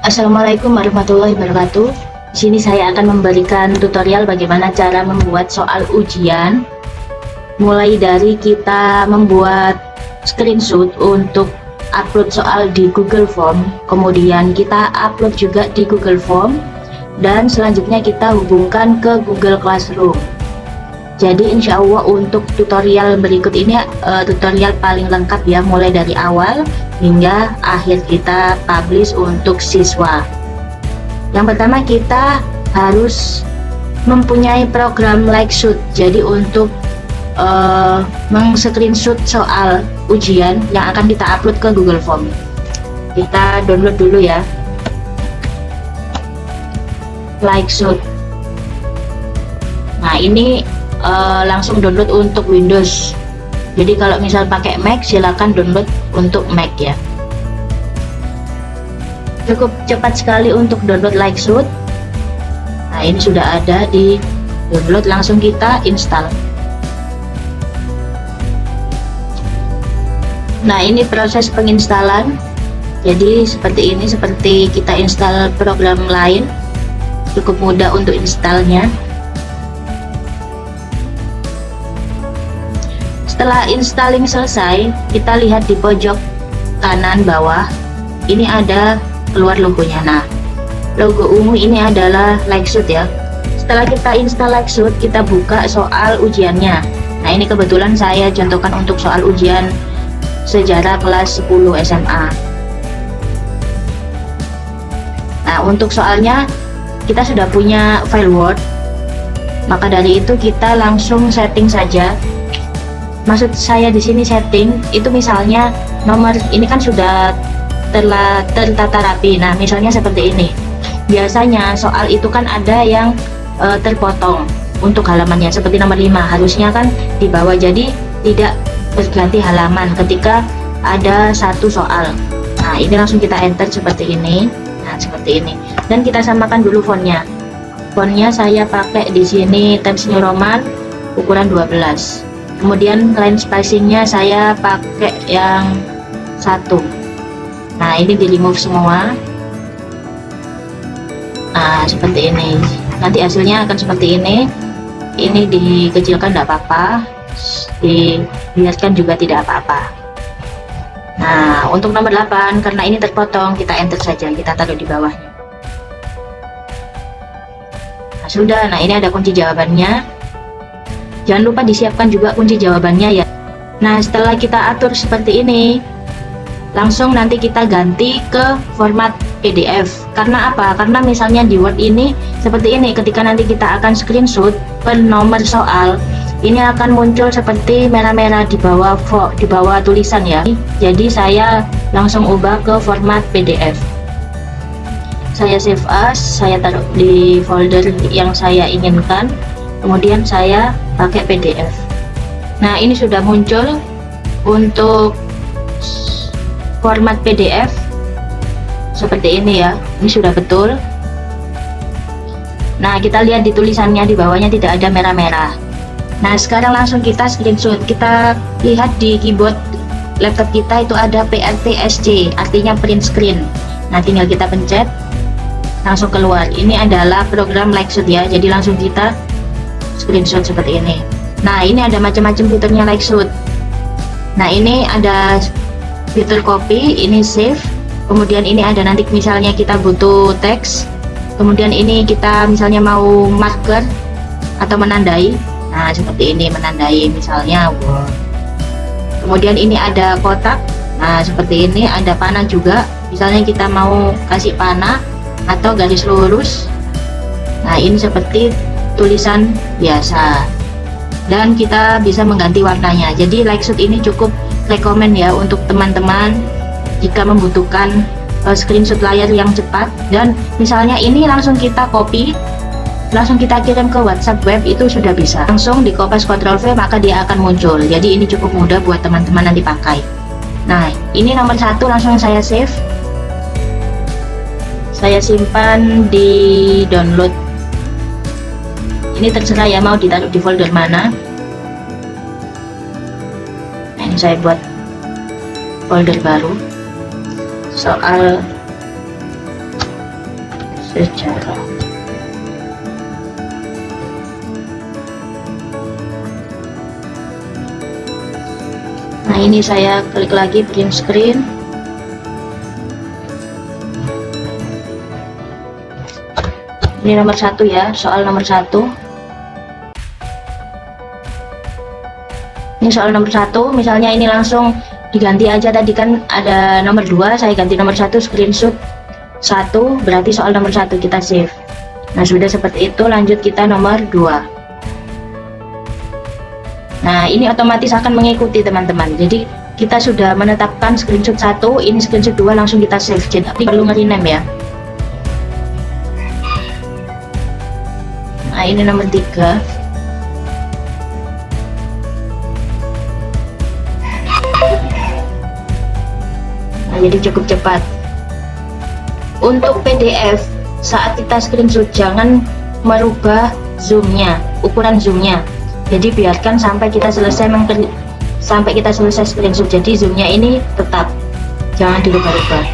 Assalamualaikum warahmatullahi wabarakatuh. Di sini saya akan memberikan tutorial bagaimana cara membuat soal ujian. Mulai dari kita membuat screenshot untuk upload soal di Google Form, kemudian kita upload juga di Google Form, dan selanjutnya kita hubungkan ke Google Classroom. Jadi insya Allah untuk tutorial berikut ini tutorial paling lengkap ya, mulai dari awal hingga akhir kita publish untuk siswa. Yang pertama kita harus mempunyai program Likeshoot. Jadi untuk meng-screenshot soal ujian yang akan kita upload ke Google Form, kita download dulu ya Likeshoot. Nah ini langsung download untuk Windows. Jadi kalau misal pakai Mac silakan download untuk Mac ya. Cukup cepat sekali untuk download Likeshoot. Nah ini sudah ada di download, langsung kita install. Nah ini proses penginstalan. Jadi seperti ini, seperti kita install program lain, cukup mudah untuk installnya. Setelah installing selesai, kita lihat di pojok kanan bawah, ini ada keluar logonya. Nah, logo ungu ini adalah Likeshoot ya. Setelah kita install Likeshoot, kita buka soal ujiannya. Nah, ini kebetulan saya contohkan untuk soal ujian sejarah kelas 10 SMA. Nah, untuk soalnya kita sudah punya file Word, maka dari itu kita langsung setting saja. Maksud saya di sini setting itu misalnya nomor ini kan sudah tertata rapi. Nah misalnya seperti ini, biasanya soal itu kan ada yang terpotong untuk halamannya, seperti nomor 5 harusnya kan di bawah, jadi tidak berganti halaman ketika ada satu soal. Nah ini langsung kita enter seperti ini. Nah seperti ini, dan kita samakan dulu fontnya. Fontnya saya pakai di sini Times New Roman ukuran 12. Kemudian line spacingnya saya pakai yang 1. Nah ini di remove semua. Nah seperti ini, nanti hasilnya akan seperti ini. Ini dikecilkan tidak apa-apa, dibiarkan juga tidak apa-apa. Nah untuk nomor 8 karena ini terpotong, kita enter saja, kita taruh di bawahnya. Nah sudah, nah ini ada kunci jawabannya. Jangan lupa disiapkan juga kunci jawabannya ya. Nah setelah kita atur seperti ini, langsung nanti kita ganti ke format PDF. Karena apa? Karena misalnya di Word ini seperti ini, ketika nanti kita akan screenshot per nomor soal, ini akan muncul seperti merah-merah di bawah tulisan ya. Jadi saya langsung ubah ke format PDF. Saya save as, saya taruh di folder yang saya inginkan, kemudian saya pakai PDF. Nah ini sudah muncul untuk format PDF seperti ini ya, ini sudah betul. Nah kita lihat di tulisannya di bawahnya tidak ada merah-merah. Nah sekarang langsung kita screenshot. Kita lihat di keyboard laptop kita itu ada PRTSC, artinya print screen. Nah tinggal kita pencet, langsung keluar. Ini adalah program Likeshoot ya, jadi langsung kita screenshot seperti ini. Nah ini ada macam-macam fiturnya Likeshoot. Nah ini ada fitur copy, ini save, kemudian ini ada nanti misalnya kita butuh teks, kemudian ini kita misalnya mau marker atau menandai. Nah seperti ini, menandai misalnya Word. Kemudian ini ada kotak. Nah seperti ini, ada panah juga, misalnya kita mau kasih panah atau garis lurus. Nah ini seperti tulisan biasa, dan kita bisa mengganti warnanya. Jadi Likeshoot ini cukup rekomen ya untuk teman-teman jika membutuhkan screenshot layar yang cepat. Dan misalnya ini langsung kita copy, langsung kita kirim ke WhatsApp web, itu sudah bisa langsung di copy Ctrl V, maka dia akan muncul. Jadi ini cukup mudah buat teman-teman nanti pakai. Nah ini nomor 1 langsung saya save, saya simpan di download. Ini terserah ya mau ditaruh di folder mana. Nah, ini saya buat folder baru soal sejarah. Nah, ini saya klik lagi print screen. Ini nomor 1 ya, soal nomor 1. Ini soal nomor 1, misalnya ini langsung diganti aja, tadi kan ada nomor 2, saya ganti nomor 1, screenshot 1, berarti soal nomor 1 kita save. Nah, sudah seperti itu, lanjut kita nomor 2. Nah, ini otomatis akan mengikuti teman-teman. Jadi kita sudah menetapkan screenshot 1, ini screenshot 2, langsung kita save. Jadi perlu nge-rename ya. Nah, ini nomor 3. Nah, jadi cukup cepat. Untuk PDF, saat kita screenshot jangan merubah zoomnya, ukuran zoomnya. Jadi biarkan sampai kita selesai screenshot. Jadi zoomnya ini tetap, jangan dirubah-rubah.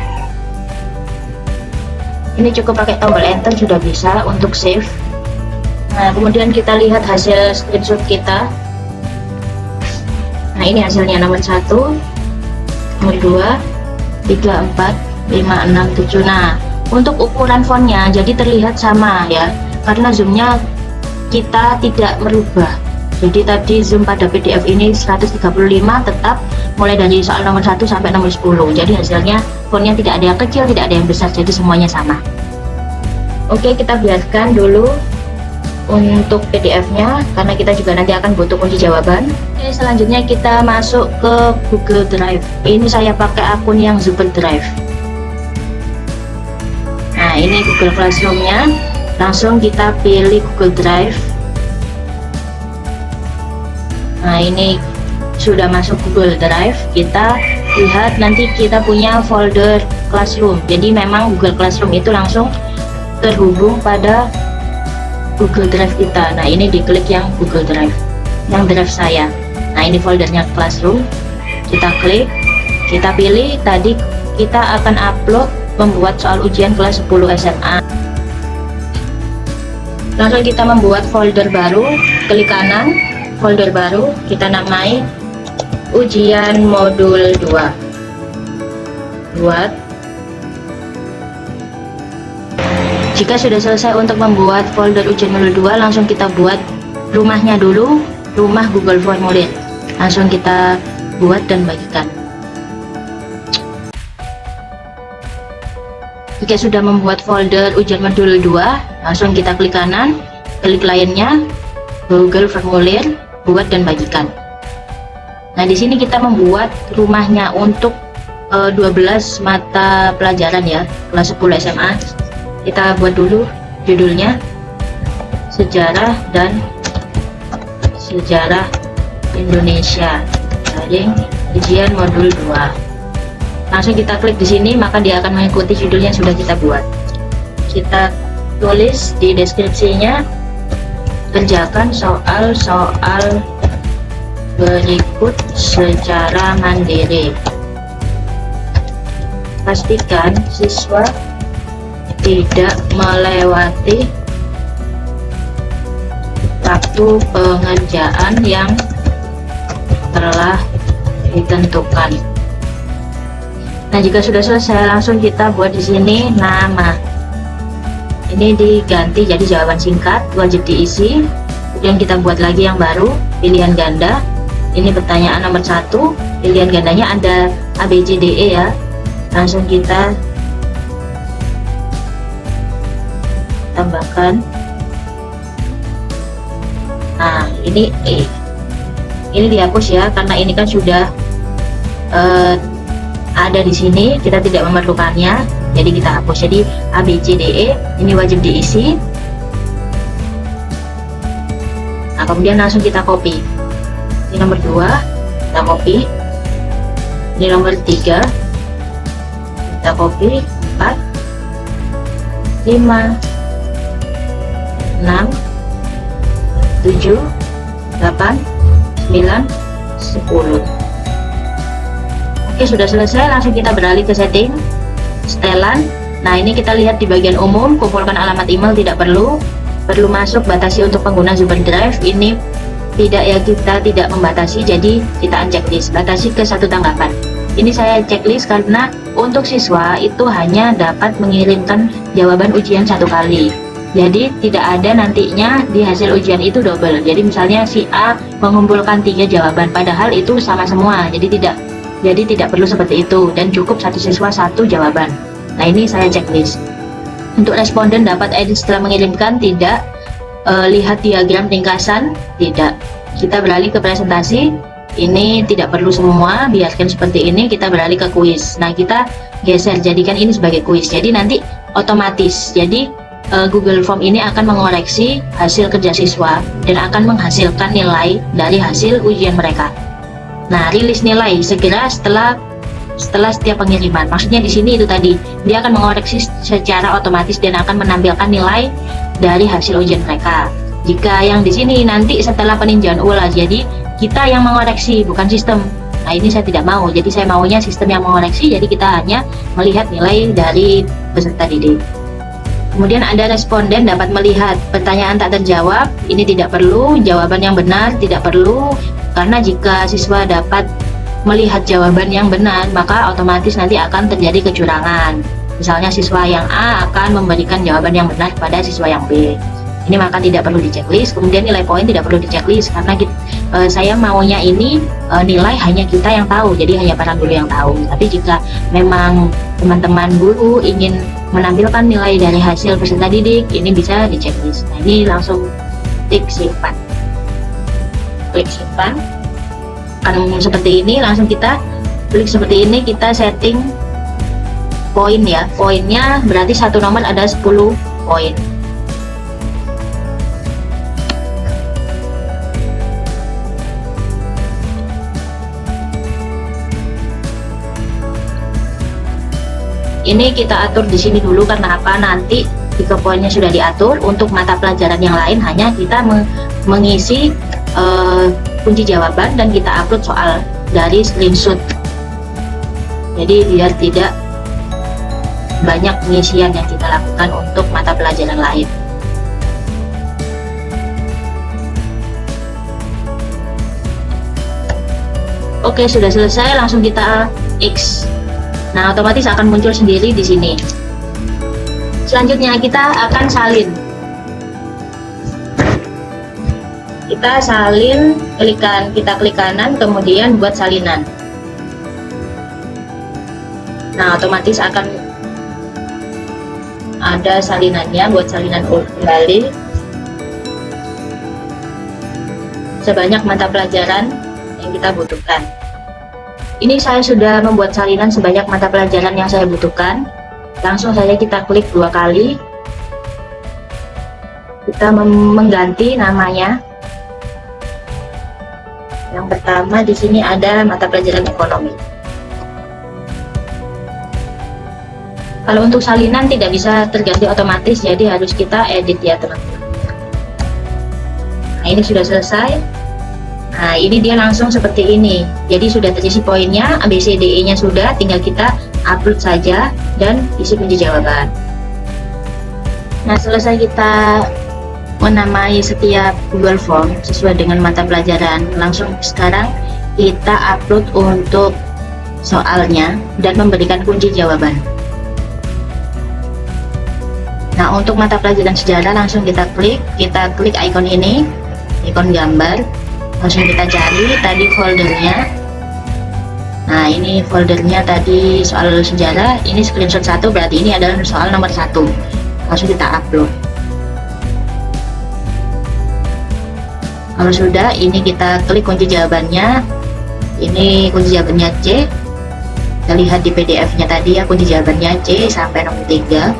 Ini cukup pakai tombol enter sudah bisa untuk save. Nah, kemudian kita lihat hasil screenshot kita. Nah, ini hasilnya nomor 1, nomor 2, 3, 4, 5, 6, 7. Nah, untuk ukuran fontnya jadi terlihat sama ya, karena zoomnya kita tidak merubah. Jadi tadi zoom pada PDF ini 135 tetap, mulai dari soal nomor 1 sampai nomor 10. Jadi hasilnya fontnya tidak ada yang kecil, tidak ada yang besar, jadi semuanya sama. Oke, kita biarkan dulu untuk PDF-nya karena kita juga nanti akan butuh kunci jawaban. Oke, selanjutnya kita masuk ke Google Drive. Ini saya pakai akun yang Super Drive. Nah, ini Google Classroom-nya. Langsung kita pilih Google Drive. Nah, ini sudah masuk Google Drive. Kita lihat nanti kita punya folder Classroom. Jadi memang Google Classroom itu langsung terhubung pada Google Drive kita. Nah, ini diklik yang Google Drive, yang drive saya. Nah, ini foldernya Classroom. Kita klik, kita pilih. Tadi kita akan upload membuat soal ujian kelas 10 SMA. Langsung kita membuat folder baru, klik kanan, folder baru, kita namai ujian modul 2. Buat. Jika sudah selesai untuk membuat folder ujian modul 2, langsung kita buat rumahnya dulu, rumah Google Formulir. Langsung kita buat dan bagikan. Jika sudah membuat folder ujian modul 2, langsung kita klik kanan, klik lainnya, Google Formulir, buat dan bagikan. Nah, di sini kita membuat rumahnya untuk 12 mata pelajaran ya, kelas 10 SMA. Kita buat dulu judulnya Sejarah dan Sejarah Indonesia garing ujian modul 2. Langsung kita klik di sini, maka dia akan mengikuti judul yang sudah kita buat. Kita tulis di deskripsinya, kerjakan soal-soal berikut secara mandiri. Pastikan siswa tidak melewati waktu pengerjaan yang telah ditentukan. Nah, jika sudah selesai, langsung kita buat di sini nama. Ini diganti jadi jawaban singkat, wajib diisi. Kemudian kita buat lagi yang baru, pilihan ganda. Ini pertanyaan nomor 1, pilihan gandanya ada A, B, C, D, E ya. Langsung kita tambahkan. Nah, ini E. Ini dihapus ya, karena ini kan sudah ada di sini, kita tidak memerlukannya, jadi kita hapus. Jadi A, B, C, D, E ini wajib diisi. Nah, kemudian langsung kita copy. Ini nomor 2 kita copy, ini nomor 3 kita copy, 4, 5, 6, 7, 8, 9, 10. Oke, sudah selesai. Langsung kita beralih ke setting, setelan. Nah, ini kita lihat di bagian umum, kumpulkan alamat email tidak perlu masuk, batasi untuk pengguna Zuber Drive. Ini tidak ya, kita tidak membatasi, jadi kita unchecklist, batasi ke 1 tanggapan. Ini saya checklist karena untuk siswa itu hanya dapat mengirimkan jawaban ujian 1 kali. Jadi tidak ada nantinya di hasil ujian itu double. Jadi misalnya si A mengumpulkan 3 jawaban, padahal itu sama semua. Jadi tidak perlu seperti itu, dan cukup satu siswa 1 jawaban. Nah, ini saya checklist. Untuk responden dapat edit setelah mengirimkan, tidak. Lihat diagram ringkasan, tidak. Kita beralih ke presentasi. Ini tidak perlu semua, biarkan seperti ini. Kita beralih ke kuis. Nah, kita geser, jadikan ini sebagai kuis. Jadi nanti otomatis. Jadi Google Form ini akan mengoreksi hasil kerja siswa dan akan menghasilkan nilai dari hasil ujian mereka. Nah, rilis nilai segera setelah setiap pengiriman. Maksudnya di sini itu tadi, dia akan mengoreksi secara otomatis dan akan menampilkan nilai dari hasil ujian mereka. Jika yang di sini nanti setelah peninjauan ulang, jadi kita yang mengoreksi, bukan sistem. Nah, ini saya tidak mau. Jadi saya maunya sistem yang mengoreksi. Jadi kita hanya melihat nilai dari peserta didik. Kemudian ada responden dapat melihat pertanyaan tak terjawab. Ini tidak perlu. Jawaban yang benar tidak perlu, karena jika siswa dapat melihat jawaban yang benar, maka otomatis nanti akan terjadi kecurangan. Misalnya siswa yang A akan memberikan jawaban yang benar kepada siswa yang B. Ini maka tidak perlu di checklist. Kemudian nilai poin tidak perlu di checklist, karena saya maunya ini nilai hanya kita yang tahu, jadi hanya para guru yang tahu. Tapi jika memang teman-teman guru ingin menampilkan nilai dari hasil peserta didik, ini bisa di checklist. Nah, ini langsung klik simpan. Klik simpan. Akan seperti ini, langsung kita klik seperti ini, kita setting poin ya. Poinnya berarti satu nomor ada 10 poin. Ini kita atur di sini dulu, karena apa? Nanti jika poinnya sudah diatur, untuk mata pelajaran yang lain hanya kita mengisi kunci jawaban dan kita upload soal dari screenshot. Jadi biar tidak banyak pengisian yang kita lakukan untuk mata pelajaran lain. Oke, sudah selesai, langsung kita X. Nah, otomatis akan muncul sendiri di sini. Selanjutnya kita akan salin. Kita salin, kita klik kanan, kemudian buat salinan. Nah, otomatis akan ada salinannya, buat salinan kembali sebanyak mata pelajaran yang kita butuhkan. Ini saya sudah membuat salinan sebanyak mata pelajaran yang saya butuhkan. Langsung saja kita klik 2 kali. Kita mengganti namanya. Yang pertama di sini ada mata pelajaran ekonomi. Kalau untuk salinan tidak bisa terganti otomatis, jadi harus kita edit ya teman-teman. Nah, ini sudah selesai. Nah, ini dia langsung seperti ini. Jadi sudah terisi poinnya, ABCDE-nya sudah, tinggal kita upload saja dan isi kunci jawaban. Nah, selesai kita menamai setiap Google Form sesuai dengan mata pelajaran, langsung sekarang kita upload untuk soalnya dan memberikan kunci jawaban. Nah, untuk mata pelajaran sejarah langsung kita klik ikon ini, ikon gambar. Langsung kita cari tadi foldernya. Nah, ini foldernya tadi soal sejarah, ini screenshot 1, berarti ini adalah soal nomor 1. Langsung kita upload. Kalau sudah, ini kita klik kunci jawabannya. Ini kunci jawabannya C. Kita lihat di PDF-nya tadi ya, kunci jawabannya C sampai nomor 3.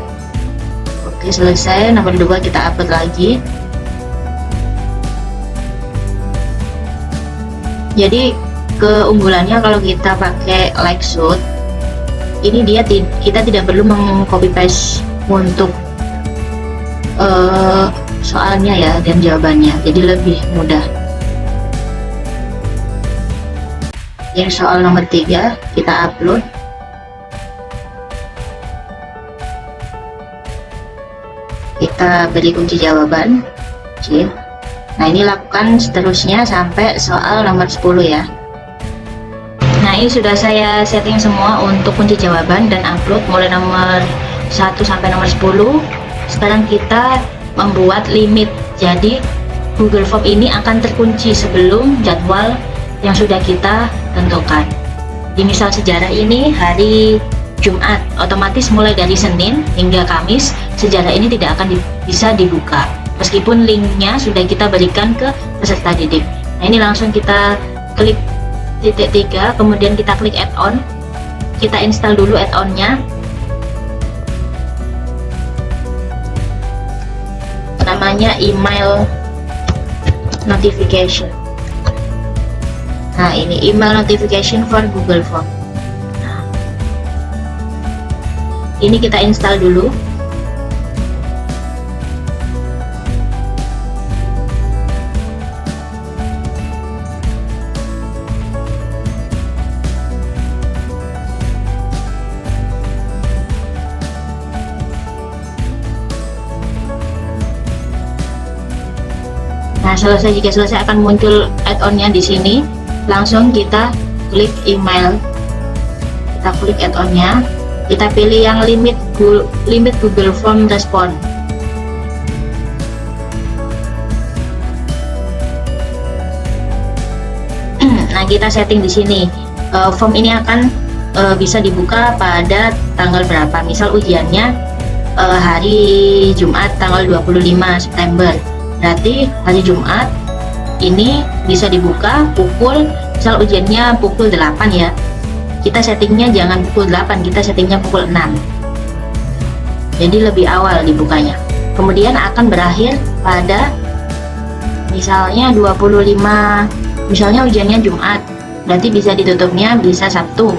Oke, selesai. Nomor 2 kita upload lagi. Jadi keunggulannya kalau kita pakai Lightshot, ini kita tidak perlu meng-copy paste untuk soalnya ya dan jawabannya, jadi lebih mudah. Yang soal nomor 3 kita upload. kita beri kunci jawaban. Oke. Nah, ini lakukan seterusnya sampai soal nomor 10 ya. Nah, ini sudah saya setting semua untuk kunci jawaban dan upload mulai nomor 1 sampai nomor 10. Sekarang kita membuat limit. Jadi Google Form ini akan terkunci sebelum jadwal yang sudah kita tentukan. Di misal sejarah ini hari Jumat, otomatis mulai dari Senin hingga Kamis sejarah ini tidak akan bisa dibuka meskipun linknya sudah kita berikan ke peserta didik. Nah, ini langsung kita klik titik 3, kemudian kita klik add-on, kita install dulu add-onnya, namanya email notification. Nah, ini email notification for Google Form. Nah, ini kita install dulu. Nah, jika selesai akan muncul add-onnya di sini. Langsung kita klik email, kita klik add-onnya, kita pilih yang limit Google Form respon. Nah, kita setting di sini. Form ini akan bisa dibuka pada tanggal berapa. Misal ujiannya hari Jumat tanggal 25 September. Berarti hari Jumat ini bisa dibuka pukul, misal ujiannya pukul 8 ya, kita settingnya jangan pukul 8, kita settingnya pukul 6, jadi lebih awal dibukanya. Kemudian akan berakhir pada misalnya 25, misalnya ujiannya Jumat, berarti bisa ditutupnya bisa Sabtu.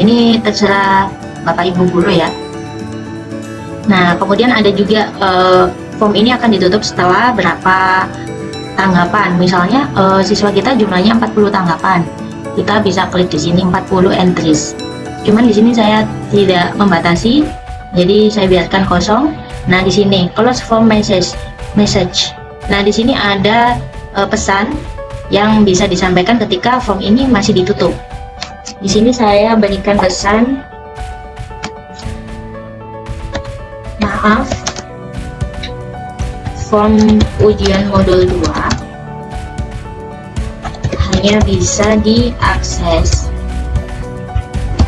Ini terserah Bapak Ibu guru ya. Nah, kemudian ada juga form ini akan ditutup setelah berapa tanggapan. Misalnya siswa kita jumlahnya 40 tanggapan, kita bisa klik di sini 40 entries. Cuman di sini saya tidak membatasi, jadi saya biarkan kosong. Nah, di sini close form message. Nah, di sini ada pesan yang bisa disampaikan ketika form ini masih ditutup. Di sini saya berikan pesan, maaf, form ujian modul 2 hanya bisa diakses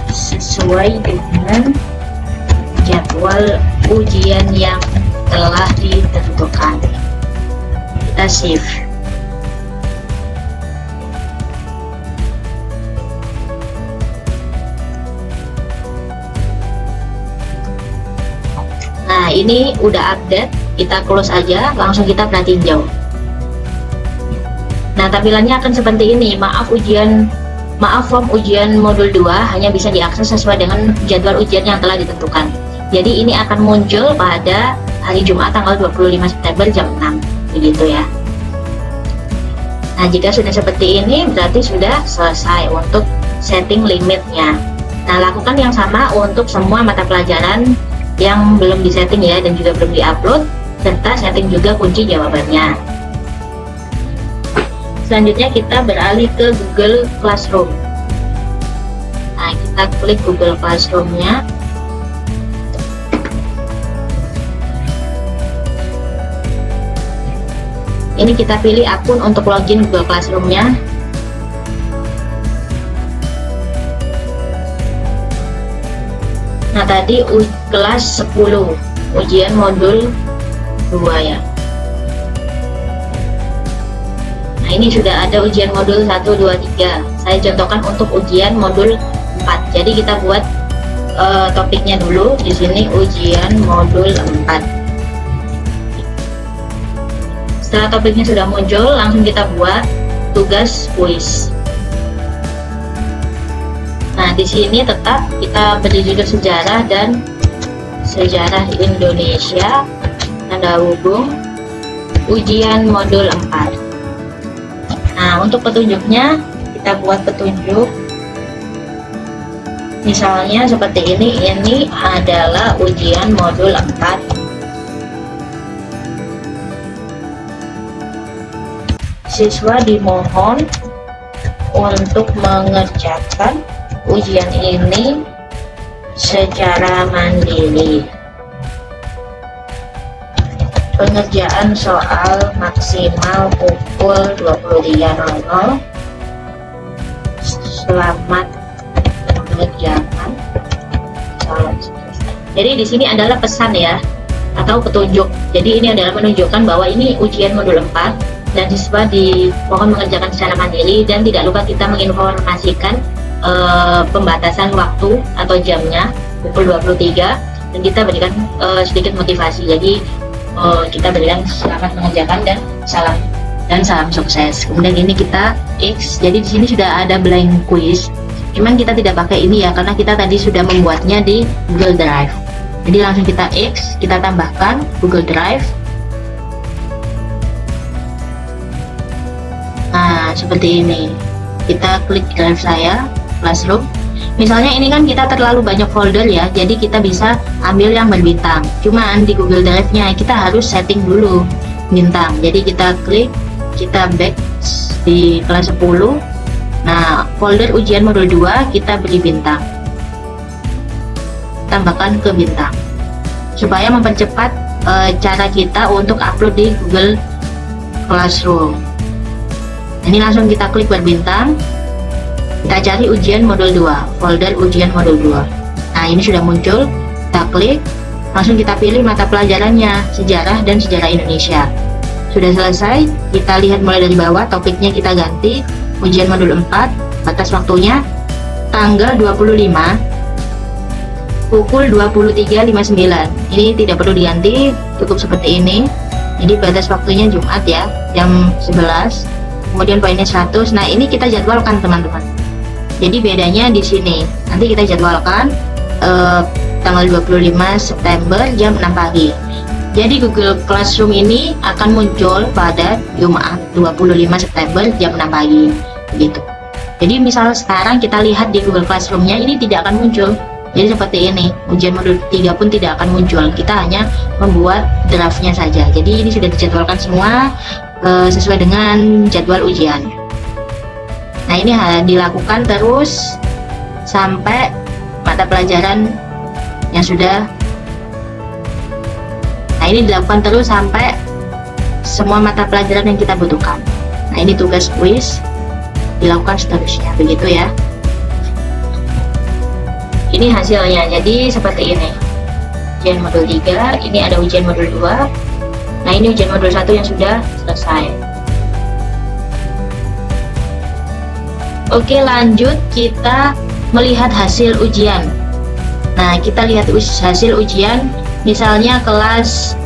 sesuai dengan jadwal ujian yang telah ditentukan. Kita save. Nah, ini udah update. Kita close aja, langsung kita perhatiin jauh. Nah, tampilannya akan seperti ini. Maaf form ujian modul 2 hanya bisa diakses sesuai dengan jadwal ujian yang telah ditentukan. Jadi ini akan muncul pada hari Jumat tanggal 25 September jam 6, begitu ya. Nah, jika sudah seperti ini berarti sudah selesai untuk setting limitnya. Nah, lakukan yang sama untuk semua mata pelajaran yang belum disetting ya, dan juga belum diupload, serta setting juga kunci jawabannya. Selanjutnya kita beralih ke Google Classroom. Nah, kita klik Google Classroom-nya. Ini kita pilih akun untuk login Google Classroom-nya. Nah, tadi kelas 10 ujian modul 2 ya. Nah, ini sudah ada ujian modul 1, 2, 3. Saya contohkan untuk ujian modul 4. Jadi kita buat topiknya dulu. Di sini ujian modul 4. Setelah topiknya sudah muncul, langsung kita buat tugas kuis. Nah, di sini tetap kita beri judul sejarah dan sejarah Indonesia, tanda hubung, ujian modul 4. Nah, untuk petunjuknya kita buat petunjuk misalnya seperti ini adalah ujian modul 4 siswa dimohon untuk mengerjakan ujian ini secara mandiri. Pengerjaan soal maksimal pukul 23.00. Selamat mengerjakan. Jadi di sini adalah pesan ya, atau petunjuk. Jadi ini adalah menunjukkan bahwa ini ujian modul 4 dan siswa dimohon mengerjakan secara mandiri, dan tidak lupa kita menginformasikan pembatasan waktu atau jamnya pukul 23, dan kita berikan sedikit motivasi. Jadi kita berikan selamat mengerjakan dan salam sukses. Kemudian ini kita X. Jadi di sini sudah ada blank quiz. Cuman kita tidak pakai ini ya, karena kita tadi sudah membuatnya di Google Drive. Jadi langsung kita X, kita tambahkan Google Drive. Nah, seperti ini. Kita klik drive saya, Classroom. Misalnya ini kan kita terlalu banyak folder ya, jadi kita bisa ambil yang berbintang. Cuman di Google Drive-nya kita harus setting dulu bintang. Jadi kita klik, kita back di kelas 10. Nah, folder ujian modul 2 kita beri bintang. Tambahkan ke bintang. Supaya mempercepat cara kita untuk upload di Google Classroom. Ini langsung kita klik berbintang. Kita cari ujian modul 2, folder ujian modul 2. Nah, ini sudah muncul. Kita klik, langsung kita pilih mata pelajarannya, sejarah dan sejarah Indonesia. Sudah selesai, kita lihat mulai dari bawah, topiknya kita ganti, ujian modul 4, batas waktunya tanggal 25, pukul 23.59. Ini tidak perlu diganti, cukup seperti ini. Jadi batas waktunya Jumat ya, jam 11. Kemudian poinnya 100. Nah, ini kita jadwalkan teman-teman. Jadi bedanya di sini. Nanti kita jadwalkan tanggal 25 September jam 6 pagi. Jadi Google Classroom ini akan muncul pada Jumat 25 September jam 6 pagi. Begitu. Jadi misal sekarang kita lihat di Google Classroom-nya, ini tidak akan muncul. Jadi seperti ini. Ujian modul 3 pun tidak akan muncul. Kita hanya membuat draftnya saja. Jadi ini sudah dijadwalkan semua sesuai dengan jadwal ujian. Nah, ini dilakukan terus sampai mata pelajaran yang sudah. Nah, ini dilakukan terus sampai semua mata pelajaran yang kita butuhkan. Nah, ini tugas quiz, dilakukan seterusnya, begitu ya. Ini hasilnya, jadi seperti ini. Ujian modul 3, ini ada ujian modul 2. Nah, ini ujian modul 1 yang sudah selesai. Oke, lanjut kita melihat hasil ujian. Nah, kita lihat hasil ujian, misalnya kelas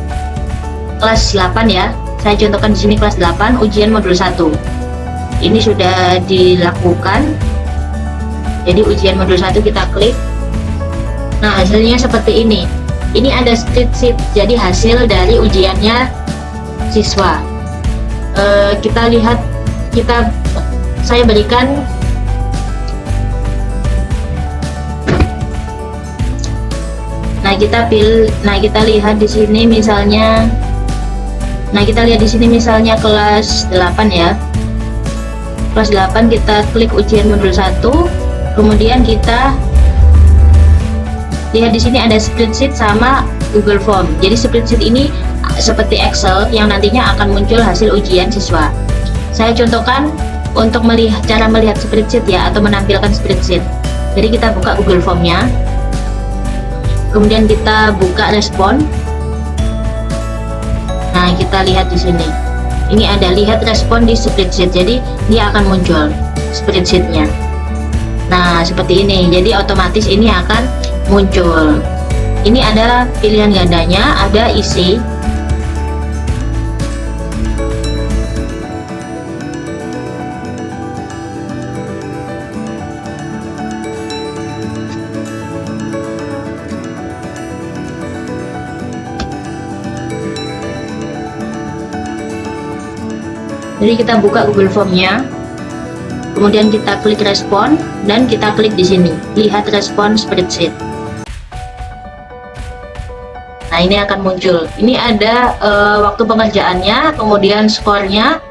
8 ya. Saya contohkan di sini kelas 8, ujian modul 1. Ini sudah dilakukan. Jadi ujian modul 1 kita klik. Nah, hasilnya seperti ini. Ini ada spreadsheet, jadi hasil dari ujiannya siswa. Kita lihat, saya berikan. Nah, kita lihat di sini misalnya. Nah, kita lihat di sini misalnya kelas 8 ya. Kelas 8 kita klik ujian modul 1. Kemudian kita lihat di sini ada spreadsheet sama Google Form. Jadi spreadsheet ini seperti Excel yang nantinya akan muncul hasil ujian siswa. Saya contohkan untuk cara melihat spreadsheet ya, atau menampilkan spreadsheet. Jadi kita buka Google Form-nya. Kemudian kita buka respon. Nah, kita lihat di sini. Ini ada lihat respon di spreadsheet. Jadi dia akan muncul spreadsheet-nya. Nah, seperti ini. Jadi otomatis ini akan muncul. Ini ada pilihan gandanya, ada isi. Jadi kita buka Google Form-nya, kemudian kita klik respon, dan kita klik di sini, lihat respon spreadsheet. Nah, ini akan muncul. Ini ada waktu pengerjaannya, kemudian skornya,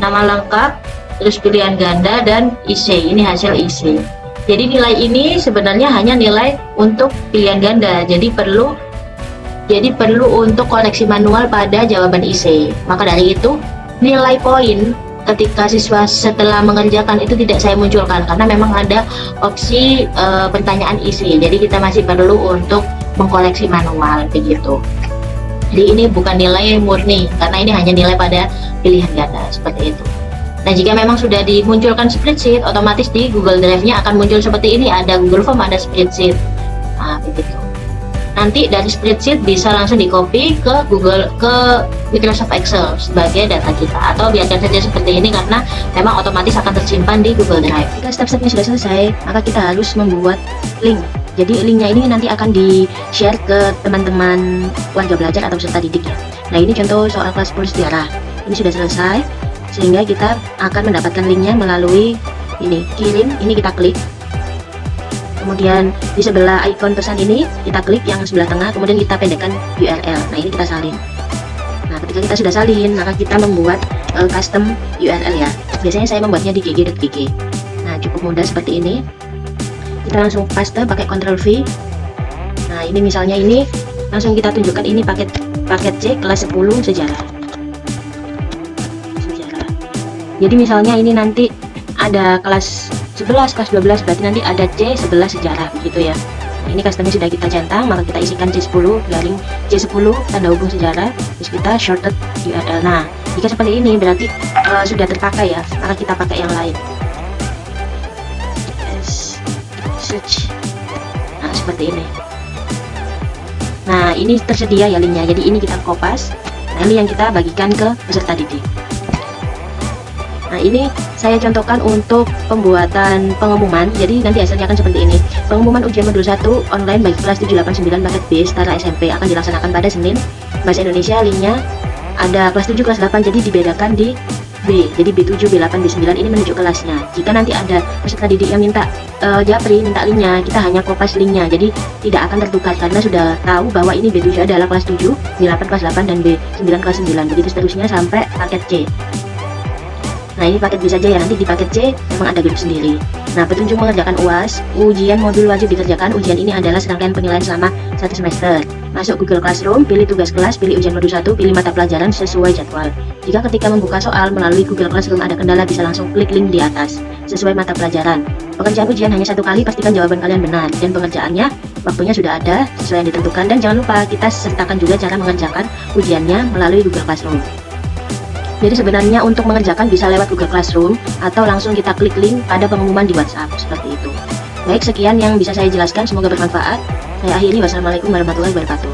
nama lengkap, terus pilihan ganda, dan IC. Ini hasil IC. Jadi nilai ini sebenarnya hanya nilai untuk pilihan ganda, jadi perlu untuk koreksi manual pada jawaban IC. Maka dari itu, nilai poin ketika siswa setelah mengerjakan itu tidak saya munculkan karena memang ada opsi pertanyaan isi, jadi kita masih perlu untuk mengkoreksi manual begitu. Jadi ini bukan nilai murni karena ini hanya nilai pada pilihan ganda seperti itu. Nah, jika memang sudah dimunculkan spreadsheet, otomatis di Google Drive-nya akan muncul seperti ini, ada Google Form, ada spreadsheet. Nah, begitu. Nanti dari spreadsheet bisa langsung di copy ke Microsoft Excel sebagai data kita, atau biarkan saja seperti ini karena memang otomatis akan tersimpan di Google Drive. Jika step-stepnya sudah selesai, maka kita harus membuat link. Jadi linknya ini nanti akan di-share ke teman-teman warga belajar atau peserta didik ya. Nah, ini contoh soal kelas 10 sejarah. Ini sudah selesai, sehingga kita akan mendapatkan linknya melalui ini, kirim, ini kita klik. Kemudian di sebelah ikon pesan ini kita klik yang sebelah tengah, kemudian kita pendekkan URL. Nah, ini kita salin. Nah, ketika kita sudah salin, maka kita membuat custom URL ya. Biasanya saya membuatnya di gg.gg. Nah, cukup mudah seperti ini. Kita langsung paste pakai Ctrl V. Nah, ini misalnya ini langsung kita tunjukkan ini paket C kelas 10 sejarah. Jadi misalnya ini nanti ada kelas 11, kelas 12, berarti nanti ada C11 sejarah begitu ya. Ini customnya sudah kita centang, maka kita isikan C10 garing C10 tanda hubung sejarah, terus kita shorted URL. Nah, jika seperti ini berarti sudah terpakai ya, maka kita pakai yang lain. Search. Nah, seperti ini. Nah, ini tersedia ya linknya, jadi ini kita kopas. Nah, ini yang kita bagikan ke peserta didik. Nah, ini saya contohkan untuk pembuatan pengumuman. Jadi nanti hasilnya akan seperti ini. Pengumuman ujian modul 1 online bagi kelas 789 paket B setara SMP akan dilaksanakan pada Senin. Bahasa Indonesia linknya ada kelas 7, kelas 8, jadi dibedakan di B. Jadi B7, B8, B9 ini menunjuk kelasnya. Jika nanti ada peserta didik yang minta japri, minta linknya, kita hanya kopas linknya. Jadi tidak akan tertukar karena sudah tahu bahwa ini B7 adalah kelas 7, B8 kelas 8, dan B9 kelas 9. Begitu seterusnya sampai paket C. Nah, ini paket B saja ya, nanti di paket C memang ada grup sendiri. Nah, petunjuk mengerjakan UAS, ujian modul wajib dikerjakan. Ujian ini adalah serangkaian penilaian selama 1 semester. Masuk Google Classroom, pilih tugas kelas, pilih ujian modul 1, pilih mata pelajaran sesuai jadwal. Jika ketika membuka soal melalui Google Classroom ada kendala, bisa langsung klik link di atas, sesuai mata pelajaran. Pekerjaan ujian hanya 1 kali, pastikan jawaban kalian benar. Dan pengerjaannya, waktunya sudah ada, sesuai yang ditentukan. Dan jangan lupa kita sertakan juga cara mengerjakan ujiannya melalui Google Classroom. Jadi sebenarnya untuk mengerjakan bisa lewat Google Classroom atau langsung kita klik link pada pengumuman di WhatsApp, seperti itu. Baik, sekian yang bisa saya jelaskan, semoga bermanfaat. Saya akhiri, wassalamualaikum warahmatullahi wabarakatuh.